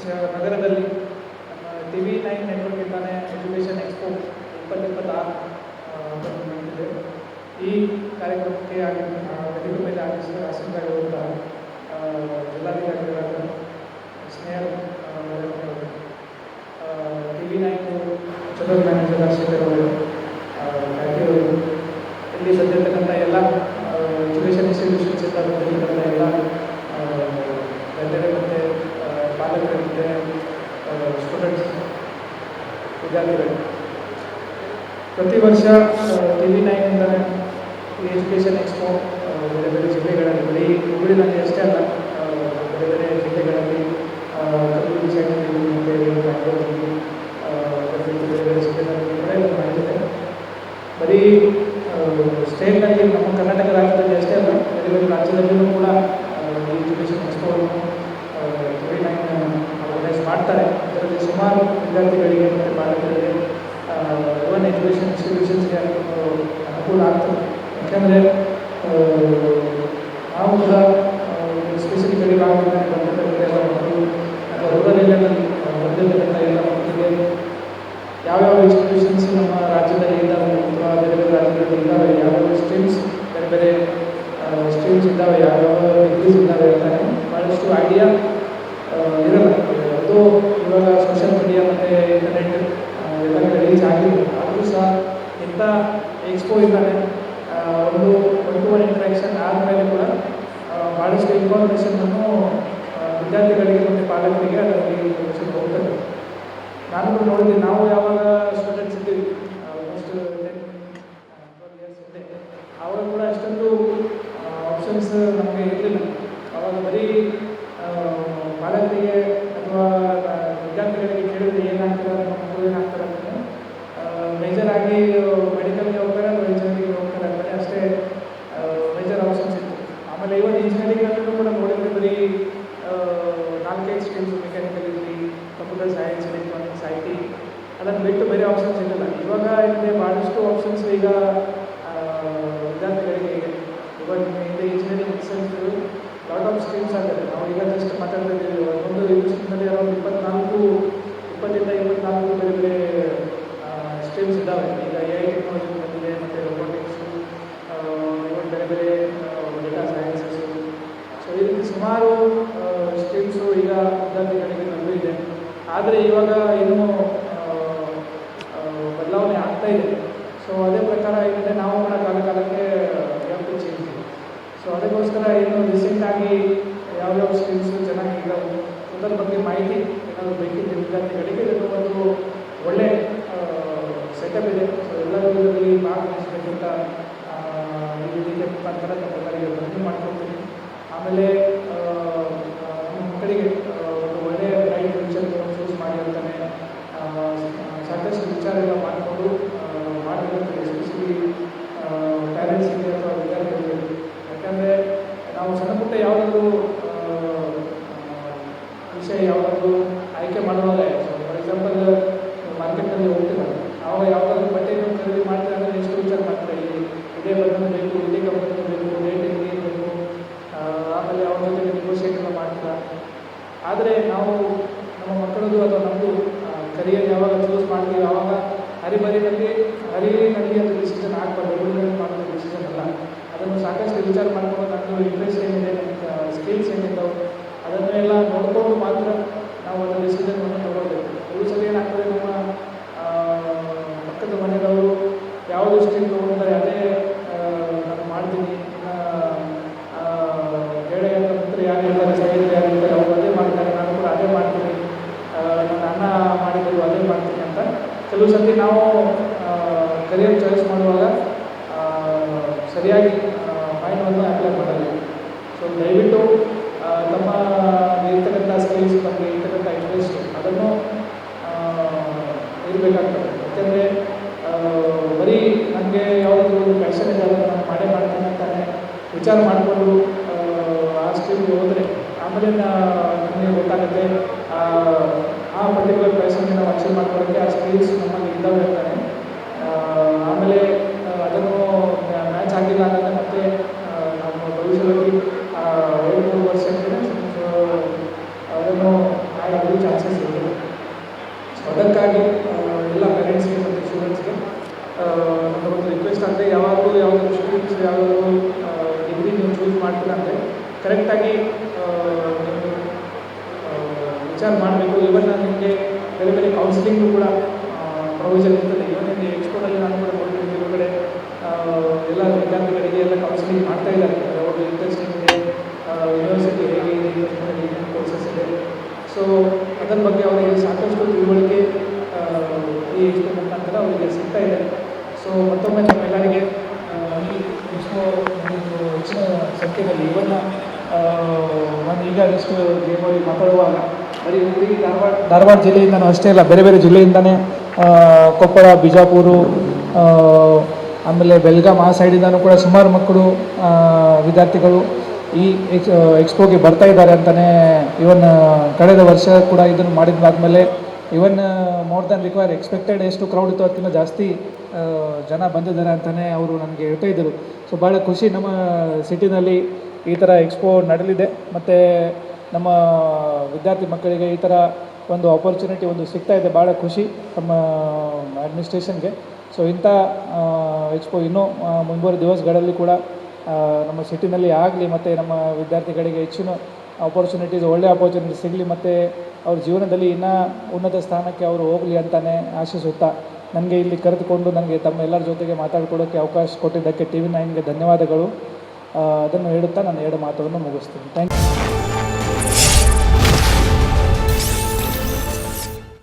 ನಗರದಲ್ಲಿ ನಮ್ಮ TV9 ನೆಟ್ವರ್ಕಿಂದಾನೆ education expo 2026 ನಡೆದಿದೆ. ಈ ಕಾರ್ಯಕ್ರಮಕ್ಕೆ ವೇದಿಕೆ ಮೇಲೆ ಆಸೀನರಾಗಿರುವಂತಹ ಜಿಲ್ಲಾಧಿಕಾರಿಗಳಾದ Snehal TV9 general manager Rajashekar ಅವರು, ಇಲ್ಲಿ ಬಂದಿರತಕ್ಕಂಥ ಎಲ್ಲ ಎಜುಕೇಷನ್ ಇನ್ಸ್ಟಿಟ್ಯೂಷನ್ಸ್ ಇಂದ ಬಂದಿರತಕ್ಕಂಥ ಎಲ್ಲ ಗಣ್ಯರು ಮತ್ತು ಪಾಲಕರು ಮತ್ತು ಸ್ಟೂಡೆಂಟ್ಸ್ ವಿದ್ಯಾರ್ಥಿಗಳು, ಪ್ರತಿ ವರ್ಷ TV9 ಇಂದಲೇ ಈ ಎಜುಕೇಷನ್ ಎಕ್ಸ್ಪೋ ಬೇರೆ ಬೇರೆ ಜಿಲ್ಲೆಗಳಲ್ಲಿ, ಬರೀ ಹುಬ್ಬಳ್ಳಿನಲ್ಲಿ ಅಷ್ಟೇ ಅಲ್ಲ, ಬೇರೆ ಬೇರೆ ಜಿಲ್ಲೆಗಳಲ್ಲಿ ಕಲಬುರಗಿ ಸೈಡ್ನಲ್ಲಿ ಮತ್ತು ಬ್ಯಾಂಗ್ಳೂರಲ್ಲಿ ಬೇರೆ ಬೇರೆ ಜಿಲ್ಲೆಗಳಲ್ಲಿ ಕೂಡ ಇದು ಮಾಡಿದೆ. ಬರೀ ಸ್ಟೇಟ್ನಲ್ಲಿ ನಮ್ಮ ಕರ್ನಾಟಕ ರಾಜ್ಯದಲ್ಲಿ ಅಷ್ಟೇ ಅಲ್ಲ, ಬೇರೆ ಬೇರೆ ರಾಜ್ಯದಲ್ಲಿಯೂ ಕೂಡ ಈ ಎಜುಕೇಷನ್ ಎಕ್ಸ್ಪೋವನ್ನು TV9 ಆರ್ಗನೈಸ್ ಮಾಡ್ತಾರೆ. ಇದರಲ್ಲಿ ಸುಮಾರು ವಿದ್ಯಾರ್ಥಿಗಳಿಗೆ ಮತ್ತು ಪಾಲಕರಿಗೆ ಓನ್ ಎಜುಕೇಷನ್ ಇನ್ಸ್ಟಿಟ್ಯೂಷನ್ಸ್ಗೆ ಅನುಕೂಲ ಆಗ್ತದೆ. ಯಾಕೆಂದರೆ ನಾವು ಕೂಡ ಸ್ಪೆಸಿಫಿಕಲಿ ಭಾಗದಿಂದ ಬಂದಿರತಕ್ಕಂಥ ಎಲ್ಲ ಮಕ್ಕಳು ಅಥವಾ ರೂರಲ್ ಏರಿಯಾದಲ್ಲಿ ಬಂದಿರತಕ್ಕಂಥ ಎಲ್ಲ ಮಕ್ಕಳಿಗೆ ಯಾವ್ಯಾವ ಇನ್ಸ್ಟಿಟ್ಯೂಷನ್ಸ್ ನಮ್ಮ ರಾಜ್ಯದಲ್ಲಿ ಇದ್ದಾವೆ ಅಥವಾ ಬೇರೆ ಬೇರೆ ರಾಜ್ಯಗಳಲ್ಲಿ ಇದ್ದಾವೆ, ಯಾವ್ಯಾವ ಸ್ಟ್ರೀಮ್ಸ್ ಬೇರೆ ಬೇರೆ ಸ್ಟ್ರೀಮ್ಸ್ ಇದ್ದಾವೆ, ಯಾವ್ಯಾವ ಡಿಗ್ರೀಸ್ ಇದ್ದಾವೆ ಅಂತಾನೆ ಭಾಳಷ್ಟು ಐಡಿಯಾ ಇರಲ್ಲ. ಅದು ಇವಾಗ ಸೋಷಿಯಲ್ ಮೀಡಿಯಾ ಮತ್ತು ಇಂಟರ್ನೆಟ್ ಎಲ್ಲ ರೀಚ್ ಆಗಿದೆ. ಆದರೂ ಸಹ ಇಂಥ ಎಕ್ಸ್ಪೋ ಇದ್ದಾನೆ ಒಂದು ಒನ್ ಟು ಒನ್ ಇಂಟ್ರಾಕ್ಷನ್ ಆದಮೇಲೆ ಕೂಡ ಭಾಳಷ್ಟು ಇನ್ಫಾರ್ಮೇಷನನ್ನು ವಿದ್ಯಾರ್ಥಿಗಳಿಗೆ ಮತ್ತು ಪಾಲಕರಿಗೆ ಅದರಲ್ಲಿ ಹೋಗ್ತದೆ. ನಾನು ಕೂಡ ನೋಡಿದ್ದೀನಿ, ನಾವು ಯಾವಾಗ ಸ್ಟೂಡೆಂಟ್ಸ್ ಇದ್ದೀವಿ ಆಲ್ಮೋಸ್ಟ್ 10-12 ಇಯರ್ಸ್ ಹಿಂದೆ, ಆವಾಗ ಕೂಡ ಅಷ್ಟೊಂದು ಆಪ್ಷನ್ಸ್ ನಮಗೆ ಇರಲಿಲ್ಲ. ಆವಾಗ ಬರೀ ಪಾಲಕರಿಗೆ ಅಥವಾ ವಿದ್ಯಾರ್ಥಿಗಳಿಗೆ ಕೇಳಿದ್ರೆ ಏನಾಗ್ತಾರೆ, ನಮ್ಮ ಮಕ್ಕಳು ಏನಾಗ್ತಾರೆ ಅಂತ ಮೇಜರ್ ಆಗಿ ಮೆಡಿಕಲ್ಗೆ ಹೋಗ್ತಾರೆ ಅಥವಾ ಇಂಜಿನಿಯರಿಂಗ್ಗೆ ಹೋಗ್ತಾರೆ ಅಂತಾರೆ, ಅಷ್ಟೇ ಮೇಜರ್ ಆಪ್ಷನ್ಸ್ ಇತ್ತು. ಆಮೇಲೆ ಇವತ್ತು ಇಂಜಿನಿಯರಿಂಗಲ್ಲೂ ಕೂಡ ನೋಡಿದರೆ ಬರೀ 4-5 ಸ್ಟ್ರೀಮ್ಸ್, ಮೆಕ್ಯಾನಿಕಲ್ ಇರಲಿ, ಕಂಪ್ಯೂಟರ್ ಸೈನ್ಸ್, ಎಲೆಕ್ಟ್ರಾನಿಕ್ಸ್, IT, ಅದನ್ನು ಬಿಟ್ಟು ಬೇರೆ ಆಪ್ಷನ್ಸ್ ಇರಲಿಲ್ಲ. ಇವಾಗ ಇದೆ ಭಾಳಷ್ಟು ಆಪ್ಷನ್ಸ್ ಈಗ ವಿದ್ಯಾರ್ಥಿಗಳಿಗೆ ಇದೆ. ಇವಾಗ ಹಿಂದೆ engineering incense lot of streams ಆಗಿದೆ. ನಾವು ಈಗ ಜಸ್ಟ್ ಮಾತಾಡ್ತಾ ಇದ್ದೀವಿ, ಒಂದು ಯೂನಿವರ್ಸಿಟಿನಲ್ಲಿ ಅರೌಂಡ್ 24 ಬೇರೆ ಬೇರೆ ಸ್ಟ್ರೀಮ್ಸ್ ಇದ್ದಾವೆ. ಈಗ AI ಟೆಕ್ನಾಲಜಿ ಬಂದಿದೆ, ಮತ್ತು ರೋಬೋಟಿಕ್ಸು, ಇವತ್ತು ಬೇರೆ ಬೇರೆ ಡೇಟಾ ಸೈನ್ಸಸ್ಸು. ಸೊ ಈ ರೀತಿ ಸುಮಾರು ಸ್ಟ್ರೀಮ್ಸು ಈಗ ವಿದ್ಯಾರ್ಥಿಗಳಿಗೆ ನಲ್ಲೂ ಇದೆ. ಆದರೆ ಇವಾಗ ಇನ್ನೂ ಬದಲಾವಣೆ ಆಗ್ತಾ ಇದೆ. ಸೊ ಅದೇ ಪ್ರಕಾರ ಏನಿದೆ, ನಾವು ಕೂಡ ಕಾಲಕ್ಕೆ ಯಾವುದು ಚೇಂಜ್ ಇದೆ. ಸೊ ಅದಕ್ಕೋಸ್ಕರ ಏನು ರೀಸೆಂಟಾಗಿ ಯಾವ್ಯಾವ ಸ್ಟ್ರೀಮ್ಸು ಚೆನ್ನಾಗಿ ಇದ್ದಾವೆ ಅದರ ಬಗ್ಗೆ ಮಾಹಿತಿ ಏನಾದರೂ ಬೇಕಿದ್ದ ವಿದ್ಯಾರ್ಥಿಗಳಿಗೆ ಇದನ್ನು ಒಂದು ಒಳ್ಳೆ ಸೆಟಪ್ ಇದೆ. ಸೊ ಎಲ್ಲರೂ ಇದರಲ್ಲಿ ಭಾಗವಹಿಸಬೇಕಂತ ಈ ವೇದಿಕೆ ಮುಖಾಂತರ ತಮ್ಮೆಲ್ಲರಿಗೆ ಮನವಿ ಮಾಡ್ಕೊಳ್ತೀನಿ. ಆಮೇಲೆ ನಮ್ಮ ಮಕ್ಕಳಿಗೆ ಒಂದು ಒಳ್ಳೆಯ ಬ್ರೈಟ್ ಫ್ಯೂಚರ್ಗಳನ್ನು ಚೂಸ್ ಮಾಡಿ ಅಂತಾನೆ ಸಾಕಷ್ಟು ವಿಚಾರ ಎಲ್ಲ ಮಾಡಿಕೊಂಡು ಮಾಡಬೇಕಂತ, ಎಸ್ಪೆಷಲಿ ಪ್ಯಾರೆಂಟ್ಸಿಗೆ ಅಥವಾ ವಿದ್ಯಾರ್ಥಿಗಳಿಗೆ. ಯಾಕಂದರೆ ನಾವು ಸಣ್ಣ ಪುಟ್ಟ ಯಾವುದಾದ್ರೂ ವಿಷಯ ಯಾವುದಾದ್ರೂ ಆಯ್ಕೆ ಮಾಡುವಾಗ, ಫಾರ್ ಎಕ್ಸಾಂಪಲ್ ಮಾರ್ಕೆಟ್ನಲ್ಲಿ ಹೋಗ್ತಿದ್ದಾರೆ, ಆವಾಗ ಯಾವುದಾದ್ರೂ ಬಟ್ಟೆಯನ್ನು ಖರೀದಿ ಮಾಡ್ತಾರೆ ಅಂದರೆ ಎಷ್ಟು ವಿಚಾರ ಮಾಡ್ತಾರೆ, ಇಲ್ಲಿ ಇದೇ ಬಟನ್ ಬೇಕು, ಇದೇ ಕಂಪನಿ ಬೇಕು, ರೇಟ್ ಹೆಂಗೆ ಬೇಕು, ಆಮೇಲೆ ಅವ್ರ ಜೊತೆಗೆ ನೆಗೋಷಿಯೇಟ್ ಎಲ್ಲ ಮಾಡ್ತೀರ. ಆದರೆ ನಾವು ನಮ್ಮ ಮಕ್ಕಳದು ಅಥವಾ ನಮ್ಮದು ಕರಿಯರ್ ಯಾವಾಗ ಚೂಸ್ ಮಾಡ್ತೀವಿ ಆವಾಗ ಹರಿನಲ್ಲಿ ಅದು ಡಿಸಿಷನ್ ಆಗಬಾರ್ದು, ಹುಡುಗರಲ್ಲಿ ಮಾಡೋದು ಡಿಸಿಷನ್ ಅಲ್ಲ. ಅದನ್ನು ಸಾಕಷ್ಟು ವಿಚಾರ ಮಾಡ್ಕೊಂಡು ನನ್ನದು ಇಂಟ್ರೆಸ್ಟ್ ಏನಿದೆ, ಸ್ಕಿಲ್ಸ್ ಏನಿದ್ದಾವೆ ಅದನ್ನೆಲ್ಲ ನೋಡಿಕೊಂಡು ಮಾತ್ರ ನಾವು ಅದರ ಡಿಸಿಷನನ್ನು ತಗೊಳ್ಬೇಕು. ಈ ಸಲ ಏನಾಗ್ತದೆ, ನಮ್ಮ ಪಕ್ಕದ ಮನೆಯವರು ಯಾವುದು ಸ್ಟ್ರೀಮ್ ತೊಗೊಳ್ತಾರೆ ಅದೇ ನಾನು ಮಾಡ್ತೀನಿ, ಗೆಳೆಯ ಮಿತ್ರ ಯಾರಿರ್ತಾರೆ, ಸ್ನೇಹಿತರು ಯಾರಿರ್ತಾರೆ ಅವರು ಅದೇ ಮಾಡ್ತಾರೆ, ನಾನು ಕೂಡ ಅದೇ ಮಾಡ್ತೀನಿ, ನನ್ನ ಅಣ್ಣ ಮಾಡಿದ್ರು ಅದೇ ಮಾಡ್ತೀನಿ ಅಂತ ಕೆಲವು ಸರ್ತಿ ನಾವು ಕರಿಯರ್ ಚಾಯ್ಸ್ ಮಾಡುವಾಗ ಸರಿಯಾಗಿ ಮೈಂಡನ್ನು ಅಪ್ಲೈ ಮಾಡಲ್ಲ. ಸೊ ದಯವಿಟ್ಟು ನಮ್ಮ ಇರ್ತಕ್ಕಂಥ ಸ್ಕಿಲ್ಸ್ ಬಗ್ಗೆ ಇರ್ತಕ್ಕಂಥ ಇಂಟ್ರೆಸ್ಟ್ ಅದನ್ನು ಇರಬೇಕಾಗ್ತದೆ. ಯಾಕೆಂದರೆ ಬರೀ ನನಗೆ ಯಾವುದಾದ್ರೂ ಒಂದು ಪ್ಯಾಷನ್ ಇದೆ ಅದನ್ನು ನಾನು ಮಾಡ್ತೀನಿ ಅಂತಾನೆ ವಿಚಾರ ಮಾಡಿಕೊಂಡು ಆ ಸ್ಟ್ರೀಮ್ಗೆ ಹೋದರೆ ಆಮೇಲೆ ನಮಗೆ ಗೊತ್ತಾಗುತ್ತೆ ಆ ಪರ್ಟಿಕ್ಯುಲರ್ ಪ್ಯಾಷನ್ಗೆ ನಾವು ಅಚೀವ್ ಮಾಡ್ಕೊಳ್ಳೋಕ್ಕೆ ಆ ಸ್ಕಿಲ್ಸ್ ನಮ್ಮಲ್ಲಿ ಇದ್ದಾವೆ ಅಂತಾನೆ. ಆಮೇಲೆ ಅದನ್ನು ಮ್ಯಾಚ್ ಆಗಿಲ್ಲ ಅಂದರೆ ಮತ್ತೆ ನಮ್ಮ ಭವಿಷ್ಯದಲ್ಲಿ 2-3 ವರ್ಷಕ್ಕೆ ಅದನ್ನು ಆಗಲು ಚಾನ್ಸಸ್ ಅದಕ್ಕಾಗಿ ಎಲ್ಲ ಪೇರೆಂಟ್ಸ್ಗೆ ಮತ್ತು ಸ್ಟೂಡೆಂಟ್ಸ್ಗೆ ನನ್ನ ಒಂದು ರಿಕ್ವೆಸ್ಟ್ ಅಂದರೆ ಯಾವಾಗಲೂ ಯಾವುದಾದ್ರು ಸ್ಟೂಡೆಂಟ್ಸ್ ಯಾವುದಾದ್ರು ಡಿಗ್ರಿ ನೀವು ಚೂಸ್ ಮಾಡ್ತೀರ ಅಂದರೆ ಕರೆಕ್ಟಾಗಿ ನೀವು ವಿಚಾರ ಮಾಡಬೇಕು. ಇವನ್ ನಿಮಗೆ ಬೇರೆ ಬೇರೆ ಕೌನ್ಸಿಲಿಂಗು ಕೂಡ ಪ್ರೊವಿಷನ್ ಇರ್ತದೆ. ಇವನ್ ಇಲ್ಲಿ ಎಕ್ಸ್ಪೋರ್ಟಲ್ಲಿ ನಾನು ಕೂಡ ನೋಡ್ತೀನಿ, ಕೆಲವು ಕಡೆ ಎಲ್ಲ ವಿದ್ಯಾರ್ಥಿಗಳಿಗೆ ಎಲ್ಲ ಕೌನ್ಸಿಲಿಂಗ್ ಮಾಡ್ತಾ ಇದ್ದಾರೆ. ಅವ್ರಿಗೆ ಇಂಟ್ರೆಸ್ಟಿಂಗ್ ಇದೆ, ಯೂನಿವರ್ಸಿಟಿ ಹೇಗೆ ಇದೆ, ಏನೇನು ಕೋರ್ಸಸ್ ಇದೆ, ಸೊ ಅದರ ಬಗ್ಗೆ ಅವರಿಗೆ ಸಾಕಷ್ಟು ತಿಳುವಳಿಕೆ ಈ ಎಕ್ಸ್ಪೋ ಮುಖಾಂತರ ಅವರಿಗೆ ಸಿಗ್ತಾ ಇದೆ. ಸೊ ಮತ್ತೊಮ್ಮೆ ನಮ್ಮೆಲ್ಲರಿಗೆ ಈ ಎಕ್ಸ್ಪೋ ಹೆಚ್ಚಿನ ಸಂಖ್ಯೆಯಲ್ಲಿ ಇವನ್ನ ನಾನು ಈಗ ಜಸ್ಟ್ ಗೇಮಲ್ಲಿ ಮಾತಾಡುವಾಗ ಬರೀ ಹುಡುಗಿ ಧಾರವಾಡ ಜಿಲ್ಲೆಯಿಂದನೂ ಅಷ್ಟೇ ಅಲ್ಲ, ಬೇರೆ ಬೇರೆ ಜಿಲ್ಲೆಯಿಂದನೇ ಕೊಪ್ಪಳ, ಬಿಜಾಪುರ, ಆಮೇಲೆ ಬೆಳಗಾಂ ಆ ಸೈಡಿಂದನೂ ಕೂಡ ಸುಮಾರು ಮಕ್ಕಳು ವಿದ್ಯಾರ್ಥಿಗಳು ಈ ಎಕ್ಸ್ಪೋಗೆ ಬರ್ತಾ ಇದ್ದಾರೆ ಅಂತಲೇ ಇವನ್ ಕಳೆದ ವರ್ಷ ಕೂಡ ಇದನ್ನು ಮಾಡಿದ್ದಾದಮೇಲೆ even more than require expected ಎಷ್ಟು ಕ್ರೌಡ್ ಇತ್ತು ಅದಕ್ಕಿಂತ ಜಾಸ್ತಿ ಜನ ಬಂದಿದ್ದಾರೆ ಅಂತಲೇ ಅವರು ನನಗೆ ಹೇಳ್ತಾ ಇದ್ದರು. ಸೊ ಭಾಳ ಖುಷಿ ನಮ್ಮ ಸಿಟಿನಲ್ಲಿ ಈ ಥರ ಎಕ್ಸ್ಪೋ ನಡೆಯಲಿದೆ ಮತ್ತು ನಮ್ಮ ವಿದ್ಯಾರ್ಥಿ ಮಕ್ಕಳಿಗೆ ಈ ಥರ ಒಂದು ಆಪರ್ಚುನಿಟಿ ಒಂದು ಸಿಗ್ತಾ ಇದೆ. ಭಾಳ ಖುಷಿ ನಮ್ಮ ಅಡ್ಮಿನಿಸ್ಟ್ರೇಷನ್ಗೆ. ಸೊ ಇಂಥ ಎಕ್ಸ್ಪೋ ಇನ್ನೂ ಮುಂಬರುವ ದಿವಸಗಳಲ್ಲಿ ಕೂಡ ನಮ್ಮ ಸಿಟಿನಲ್ಲಿ ಆಗಲಿ ಮತ್ತು ನಮ್ಮ ವಿದ್ಯಾರ್ಥಿಗಳಿಗೆ ಹೆಚ್ಚಿನ ಆಪರ್ಚುನಿಟೀಸ್, ಒಳ್ಳೆಯ ಆಪರ್ಚುನಿಟಿ ಸಿಗಲಿ ಮತ್ತು ಅವ್ರ ಜೀವನದಲ್ಲಿ ಇನ್ನೂ ಉನ್ನತ ಸ್ಥಾನಕ್ಕೆ ಅವರು ಹೋಗಲಿ ಅಂತಲೇ ಆಶಿಸುತ್ತಾ ನನಗೆ ಇಲ್ಲಿ ಕರೆದುಕೊಂಡು ನನಗೆ ತಮ್ಮ ಎಲ್ಲರ ಜೊತೆಗೆ ಮಾತಾಡಿಕೊಳ್ಳೋಕ್ಕೆ ಅವಕಾಶ ಕೊಟ್ಟಿದ್ದಕ್ಕೆ TV9ಗೆ ಧನ್ಯವಾದಗಳು. ಅದನ್ನು ಹೇಳುತ್ತಾ ನಾನು 2 ಮಾತುಗಳನ್ನು ಮುಗಿಸ್ತೀನಿ. Thank you.